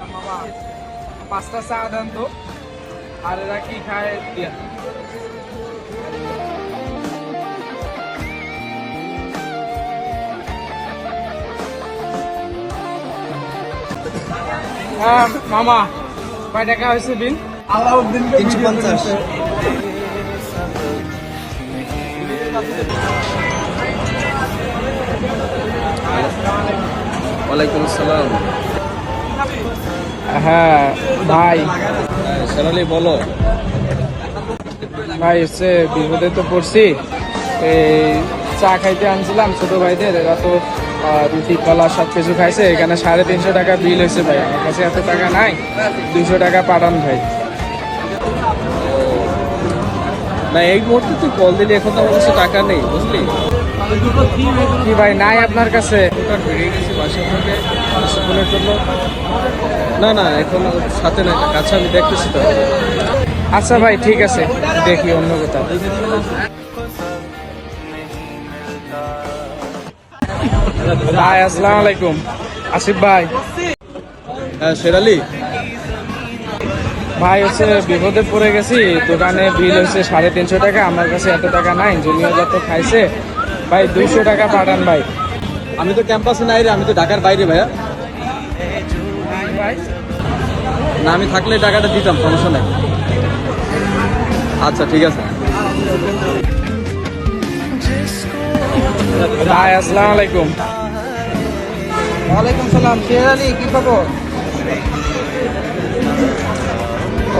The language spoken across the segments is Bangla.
মামা 5টা চা দেন তো, আর এরা কি খায় দিয়া। হ্যাঁ মামা, কয় টাকা হয়েছে বিল? আলাউদ্দিন 350। ওয়ালাইকুম আসসালাম। হ্যাঁ ভাই, শেরালি বলো। ভাই হচ্ছে বিপদে তো পড়ছি। এই চা খাইতে আনছিলাম ছোট ভাইদের, এরা তো রুটি কলা সব কিছু খাইছে। এখানে 350 টাকা বিল হয়েছে ভাই। আমার কাছে এত টাকা নাই, 200 টাকা পাঠান ভাই। না এই মুহূর্তে তুই কল দিলি, এখন তো আমার কাছে টাকা নেই বুঝলি। কি ভাই নাই আপনার কাছে? ওটা বেরিয়ে গেছি বাসা থেকে কিছুক্ষণের জন্য। না না এখন সাথে না, কাছে আমি দেখতেছি তো। আচ্ছা ভাই ঠিক আছে, দেখি অন্য কোথাও। ভাই আসসালামু আলাইকুম। আসিফ ভাই। হ্যাঁ শেরালি। ভাই হচ্ছে বিপদে পড়ে গেছি, দোকানে বিল হচ্ছে 350 টাকা। আমার কাছে এত টাকা নাই, জুনিয়র যত খাইছে ভাই। 200 টাকা পাঠান ভাই। আমি তো ক্যাম্পাসে নাই রে, আমি তো ঢাকার বাইরে ভাইয়া। ভাই না আমি থাকলে টাকাটা দিতাম, সমস্যা নেই। আচ্ছা ঠিক আছে। ভাই আসসালামু আলাইকুম। ওয়ালাইকুম সালাম। শের আলী, কি খবর?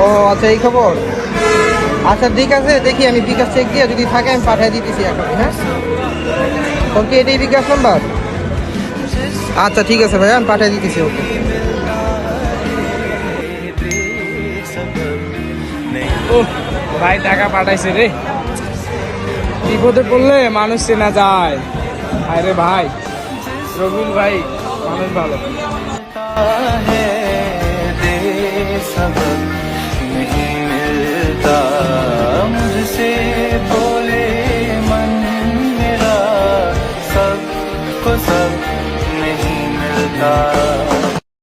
ও আচ্ছা, এই খবর। আচ্ছা ঠিক আছে, দেখি আমি বিকাশ চেক দিয়ে যদি থাকে আমি পাঠিয়ে দিতেছি এখন। হ্যাঁ, তোর কি এটাই বিকাশ নাম্বার? আচ্ছা ঠিক আছে ভাই, আমি পাঠিয়ে দিতেছি। ওকে ও ভাই টাকা পাঠাইছে রে। বিপদে পড়লে মানুষ চেনা যায়। আরে ভাই রবিউল ভাই মানুষ ভালো। मुझसे बोले मन मेरा सबको सब नहीं मिलता।